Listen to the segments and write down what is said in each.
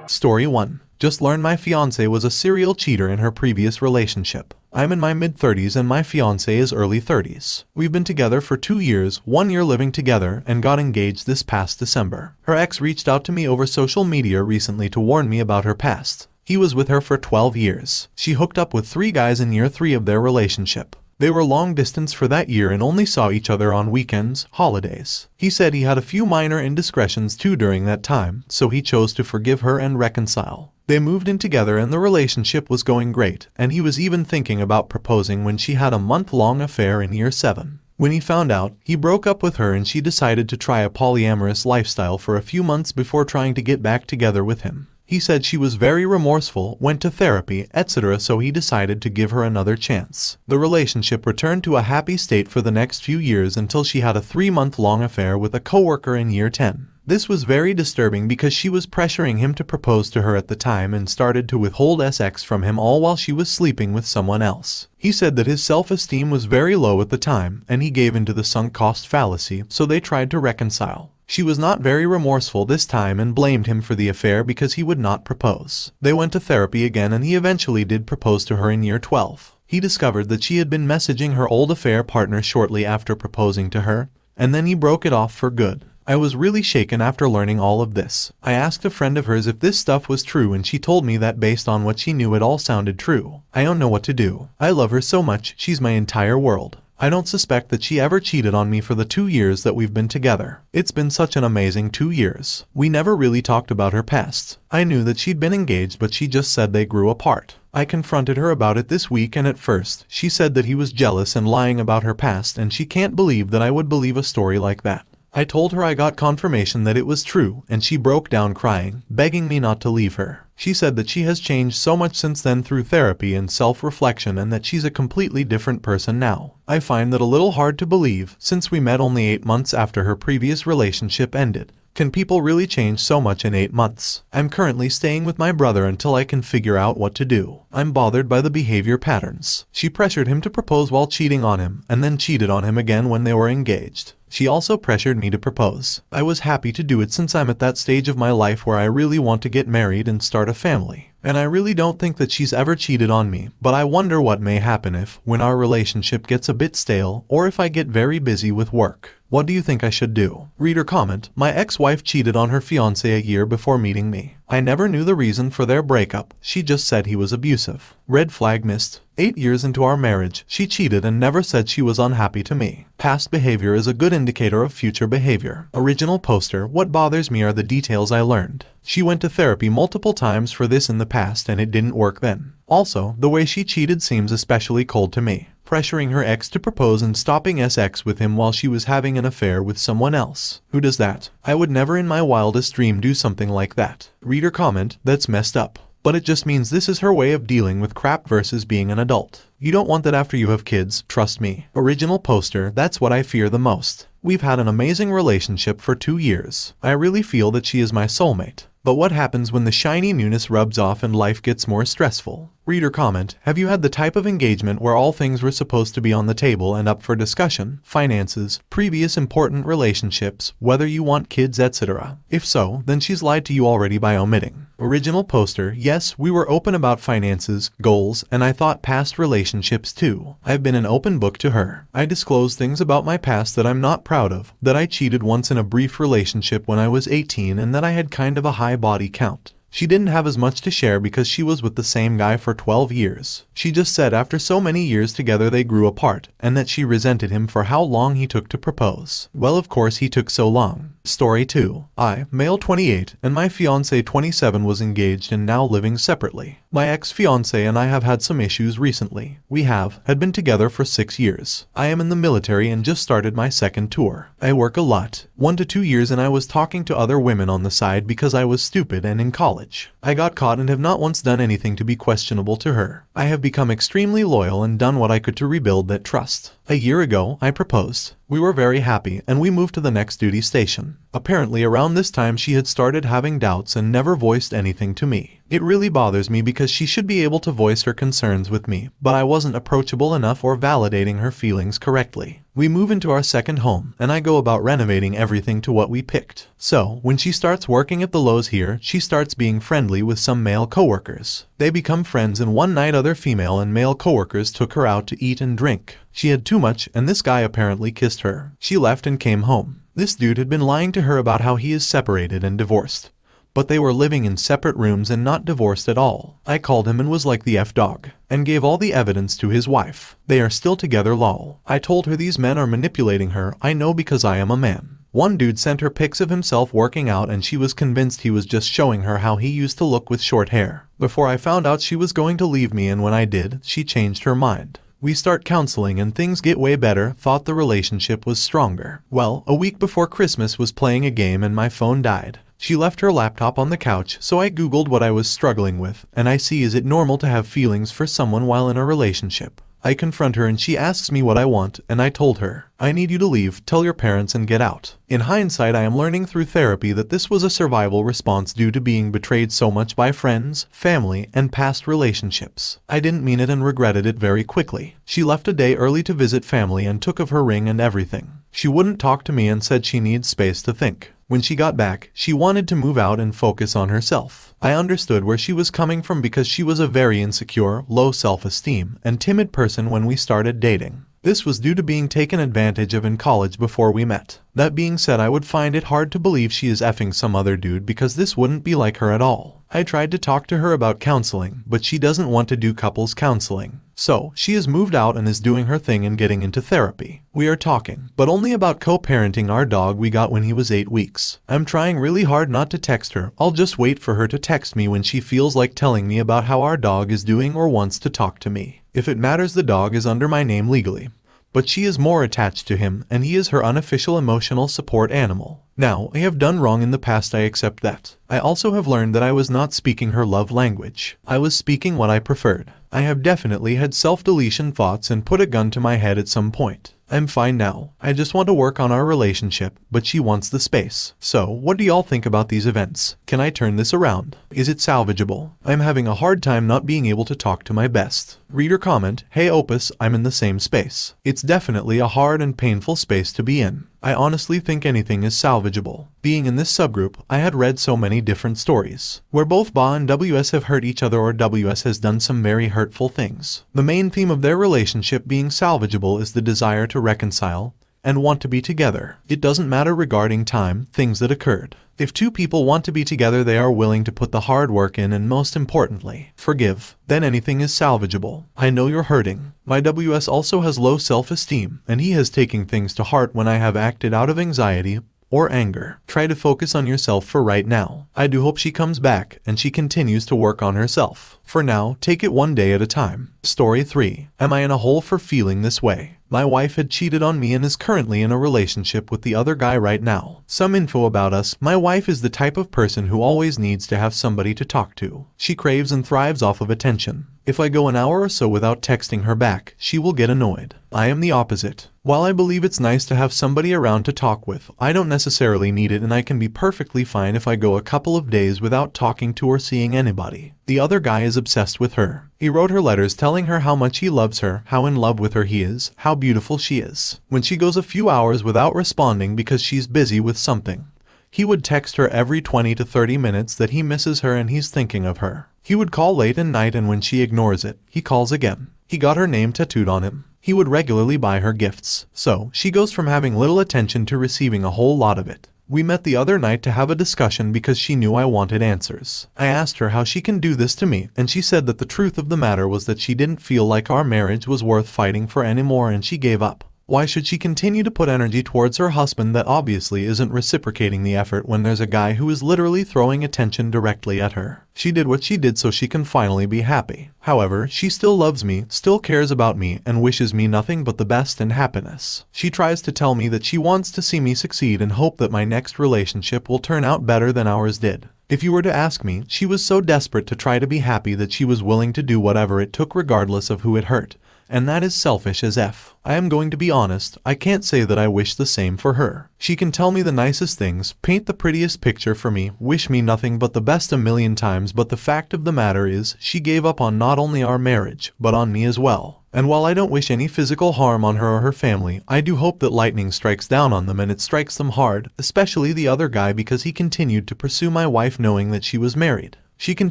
Story 1. Just learned my fiancé was a serial cheater in her previous relationship. I'm in my mid-30s and my fiancé is early 30s. We've been together for 2 years, 1 year living together, and got engaged this past December. Her ex reached out to me over social media recently to warn me about her past. He was with her for 12 years. She hooked up with 3 guys in year 3 of their relationship. They were long distance for that year and only saw each other on weekends, holidays. He said he had a few minor indiscretions too during that time, so he chose to forgive her and reconcile. They moved in together and the relationship was going great, and he was even thinking about proposing when she had a month-long affair in year 7. When he found out, he broke up with her and she decided to try a polyamorous lifestyle for a few months before trying to get back together with him. He said she was very remorseful, went to therapy, etc., so he decided to give her another chance. The relationship returned to a happy state for the next few years until she had a 3-month-long affair with a coworker in year 10. This was very disturbing because she was pressuring him to propose to her at the time and started to withhold sex from him all while she was sleeping with someone else. He said that his self-esteem was very low at the time and he gave into the sunk cost fallacy, so they tried to reconcile. She was not very remorseful this time and blamed him for the affair because he would not propose. They went to therapy again and he eventually did propose to her in year 12. He discovered that she had been messaging her old affair partner shortly after proposing to her, and then he broke it off for good. I was really shaken after learning all of this. I asked a friend of hers if this stuff was true and she told me that based on what she knew it all sounded true. I don't know what to do. I love her so much, she's my entire world. I don't suspect that she ever cheated on me for the 2 years that we've been together. It's been such an amazing 2 years. We never really talked about her past. I knew that she'd been engaged but she just said they grew apart. I confronted her about it this week and at first, she said that he was jealous and lying about her past and she can't believe that I would believe a story like that. I told her I got confirmation that it was true and she broke down crying, begging me not to leave her. She said that she has changed so much since then through therapy and self-reflection and that she's a completely different person now. I find that a little hard to believe since we met only 8 months after her previous relationship ended. Can people really change so much in 8 months? I'm currently staying with my brother until I can figure out what to do. I'm bothered by the behavior patterns. She pressured him to propose while cheating on him and then cheated on him again when they were engaged. She also pressured me to propose. I was happy to do it since I'm at that stage of my life where I really want to get married and start a family. And I really don't think that she's ever cheated on me, but I wonder what may happen if, when our relationship gets a bit stale, or if I get very busy with work. What do you think I should do? Reader comment, my ex-wife cheated on her fiancé a year before meeting me. I never knew the reason for their breakup. She just said he was abusive. Red flag missed. 8 years into our marriage, she cheated and never said she was unhappy to me. Past behavior is a good indicator of future behavior. Original poster, what bothers me are the details I learned. She went to therapy multiple times for this in the past and it didn't work then. Also, the way she cheated seems especially cold to me. Pressuring her ex to propose and stopping sex with him while she was having an affair with someone else. Who does that? I would never in my wildest dream do something like that. Reader comment, that's messed up. But it just means this is her way of dealing with crap versus being an adult. You don't want that after you have kids, trust me. Original poster, that's what I fear the most. We've had an amazing relationship for 2 years. I really feel that she is my soulmate. But what happens when the shiny newness rubs off and life gets more stressful? Reader comment, have you had the type of engagement where all things were supposed to be on the table and up for discussion? Finances, previous important relationships, whether you want kids, etc. If so, then she's lied to you already by omitting. Original poster, yes, we were open about finances, goals, and I thought past relationships too. I've been an open book to her. I disclosed things about my past that I'm not proud of, that I cheated once in a brief relationship when I was 18 and that I had kind of a high body count. She didn't have as much to share because she was with the same guy for 12 years. She just said after so many years together they grew apart, and that she resented him for how long he took to propose. Well, of course he took so long. Story 2. I, male 28, and my fiancé 27 was engaged and now living separately. My ex-fiancé and I have had some issues recently. We had been together for 6 years. I am in the military and just started my second tour. I work a lot, 1 to 2 years, and I was talking to other women on the side because I was stupid and in college. I got caught and have not once done anything to be questionable to her. I have become extremely loyal and done what I could to rebuild that trust. A year ago, I proposed. We were very happy and we moved to the next duty station. Apparently around this time she had started having doubts and never voiced anything to me. It really bothers me because she should be able to voice her concerns with me, but I wasn't approachable enough or validating her feelings correctly. We move into our second home, and I go about renovating everything to what we picked. So, when she starts working at the Lowe's here, she starts being friendly with some male coworkers. They become friends, and one night other female and male coworkers took her out to eat and drink. She had too much, and this guy apparently kissed her. She left and came home. This dude had been lying to her about how he is separated and divorced. But they were living in separate rooms and not divorced at all. I called him and was like the F-dog, and gave all the evidence to his wife. They are still together lol. I told her these men are manipulating her, I know because I am a man. One dude sent her pics of himself working out and she was convinced he was just showing her how he used to look with short hair. Before I found out she was going to leave me, and when I did, she changed her mind. We start counseling and things get way better, thought the relationship was stronger. Well, a week before Christmas was playing a game and my phone died. She left her laptop on the couch, so I googled what I was struggling with, and I see is it normal to have feelings for someone while in a relationship. I confront her and she asks me what I want, and I told her, I need you to leave, tell your parents and get out. In hindsight, I am learning through therapy that this was a survival response due to being betrayed so much by friends, family, and past relationships. I didn't mean it and regretted it very quickly. She left a day early to visit family and took of her ring and everything. She wouldn't talk to me and said she needs space to think. When she got back, she wanted to move out and focus on herself. I understood where she was coming from because she was a very insecure, low self-esteem, and timid person when we started dating. This was due to being taken advantage of in college before we met. That being said, I would find it hard to believe she is effing some other dude because this wouldn't be like her at all. I tried to talk to her about counseling, but she doesn't want to do couples counseling. So, she has moved out and is doing her thing and getting into therapy. We are talking, but only about co-parenting our dog we got when he was 8 weeks. I'm trying really hard not to text her. I'll just wait for her to text me when she feels like telling me about how our dog is doing or wants to talk to me. If it matters, the dog is under my name legally. But she is more attached to him, and he is her unofficial emotional support animal. Now, I have done wrong in the past, I accept that. I also have learned that I was not speaking her love language. I was speaking what I preferred. I have definitely had self-deletion thoughts and put a gun to my head at some point. I'm fine now. I just want to work on our relationship, but she wants the space. So, what do y'all think about these events? Can I turn this around? Is it salvageable? I'm having a hard time not being able to talk to my best. Reader comment, hey Opus, I'm in the same space. It's definitely a hard and painful space to be in. I honestly think anything is salvageable. Being in this subgroup, I had read so many different stories, where both BA and WS have hurt each other or WS has done some very hurtful things. The main theme of their relationship being salvageable is the desire to reconcile and want to be together. It doesn't matter regarding time, things that occurred. If two people want to be together, they are willing to put the hard work in and most importantly, forgive, then anything is salvageable. I know you're hurting. My WS also has low self-esteem, and he has taken things to heart when I have acted out of anxiety or anger. Try to focus on yourself for right now. I do hope she comes back and she continues to work on herself. For now, take it one day at a time. Story 3. Am I in a hole for feeling this way? My wife had cheated on me and is currently in a relationship with the other guy right now. Some info about us. My wife is the type of person who always needs to have somebody to talk to. She craves and thrives off of attention. If I go an hour or so without texting her back, she will get annoyed. I am the opposite. While I believe it's nice to have somebody around to talk with, I don't necessarily need it, and I can be perfectly fine if I go a couple of days without talking to or seeing anybody. The other guy is obsessed with her. He wrote her letters telling her how much he loves her, how in love with her he is, how beautiful she is. When she goes a few hours without responding because she's busy with something, he would text her every 20 to 30 minutes that he misses her and he's thinking of her. He would call late at night, and when she ignores it, he calls again. He got her name tattooed on him. He would regularly buy her gifts. So, she goes from having little attention to receiving a whole lot of it. We met the other night to have a discussion because she knew I wanted answers. I asked her how she can do this to me, and she said that the truth of the matter was that she didn't feel like our marriage was worth fighting for anymore and she gave up. Why should she continue to put energy towards her husband that obviously isn't reciprocating the effort when there's a guy who is literally throwing attention directly at her? She did what she did so she can finally be happy. However, she still loves me, still cares about me, and wishes me nothing but the best and happiness. She tries to tell me that she wants to see me succeed and hope that my next relationship will turn out better than ours did. If you were to ask me, she was so desperate to try to be happy that she was willing to do whatever it took regardless of who it hurt. and that is selfish as F. I am going to be honest, I can't say that I wish the same for her. She can tell me the nicest things, paint the prettiest picture for me, wish me nothing but the best a million times, but the fact of the matter is, she gave up on not only our marriage, but on me as well. And while I don't wish any physical harm on her or her family, I do hope that lightning strikes down on them, and it strikes them hard, especially the other guy, because he continued to pursue my wife knowing that she was married. She can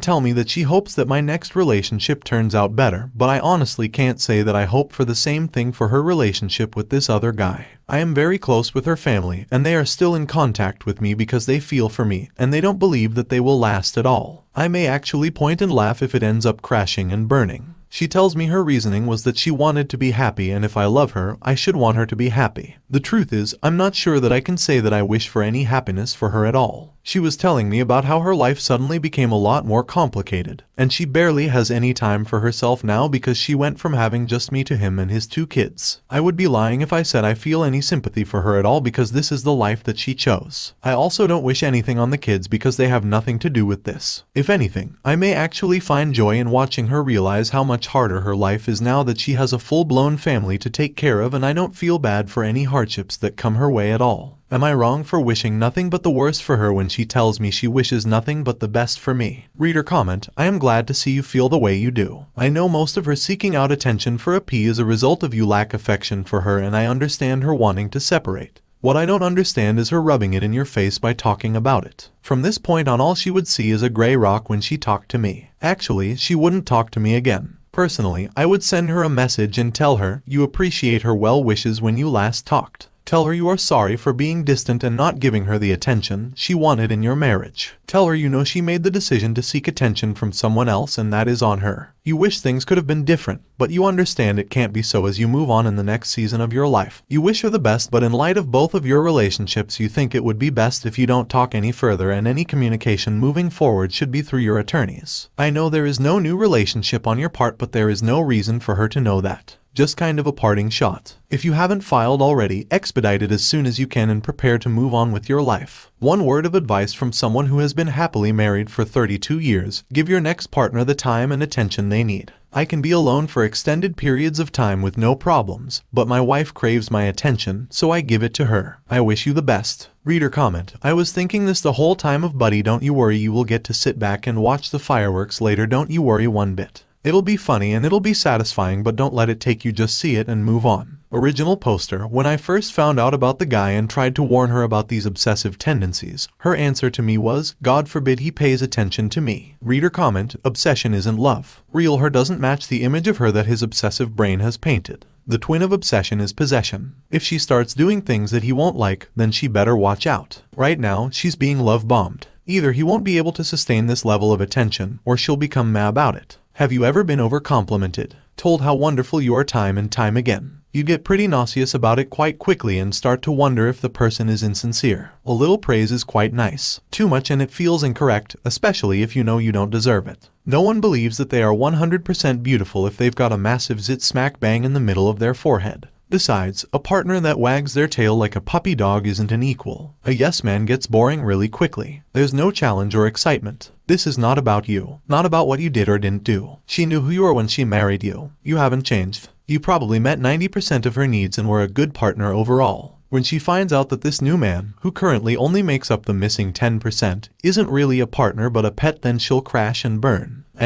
tell me that she hopes that my next relationship turns out better, but I honestly can't say that I hope for the same thing for her relationship with this other guy. I am very close with her family, and they are still in contact with me because they feel for me, and they don't believe that they will last at all. I may actually point and laugh if it ends up crashing and burning. She tells me her reasoning was that she wanted to be happy, and if I love her, I should want her to be happy. The truth is, I'm not sure that I can say that I wish for any happiness for her at all. She was telling me about how her life suddenly became a lot more complicated, and she barely has any time for herself now because she went from having just me to him and his 2 kids. I would be lying if I said I feel any sympathy for her at all because this is the life that she chose. I also don't wish anything on the kids because they have nothing to do with this. If anything, I may actually find joy in watching her realize how much harder her life is now that she has a full-blown family to take care of, and I don't feel bad for any hardships that come her way at all. Am I wrong for wishing nothing but the worst for her when she tells me she wishes nothing but the best for me? Reader comment, I am glad to see you feel the way you do. I know most of her seeking out attention for a P is a result of you lack affection for her, and I understand her wanting to separate. What I don't understand is her rubbing it in your face by talking about it. From this point on, all she would see is a gray rock when she talked to me. Actually, she wouldn't talk to me again. Personally, I would send her a message and tell her you appreciate her well wishes when you last talked. Tell her you are sorry for being distant and not giving her the attention she wanted in your marriage. Tell her you know she made the decision to seek attention from someone else, and that is on her. You wish things could have been different, but you understand it can't be so as you move on in the next season of your life. You wish her the best, but in light of both of your relationships, you think it would be best if you don't talk any further, and any communication moving forward should be through your attorneys. I know there is no new relationship on your part, but there is no reason for her to know that. Just kind of a parting shot. If you haven't filed already, expedite it as soon as you can and prepare to move on with your life. One word of advice from someone who has been happily married for 32 years, give your next partner the time and attention they need. I can be alone for extended periods of time with no problems, but my wife craves my attention, so I give it to her. I wish you the best. Reader comment, I was thinking this the whole time of buddy, don't you worry, you will get to sit back and watch the fireworks later, don't you worry one bit. It'll be funny and it'll be satisfying, but don't let it take you, just see it and move on. Original poster, when I first found out about the guy and tried to warn her about these obsessive tendencies, her answer to me was, God forbid he pays attention to me. Reader comment, obsession isn't love. Real her doesn't match the image of her that his obsessive brain has painted. The twin of obsession is possession. If she starts doing things that he won't like, then she better watch out. Right now, she's being love-bombed. Either he won't be able to sustain this level of attention, or she'll become mad about it. Have you ever been over-complimented, told how wonderful you are time and time again? You get pretty nauseous about it quite quickly and start to wonder if the person is insincere. A little praise is quite nice. Too much and it feels incorrect, especially if you know you don't deserve it. No one believes that they are 100% beautiful if they've got a massive zit smack bang in the middle of their forehead. Besides, a partner that wags their tail like a puppy dog isn't an equal. A yes man gets boring really quickly. There's no challenge or excitement. This is not about you, not about what you did or didn't do. She knew who you were when she married you. You haven't changed. You probably met 90% of her needs and were a good partner overall. When she finds out that this new man, who currently only makes up the missing 10%, isn't really a partner but a pet, then she'll crash and burn.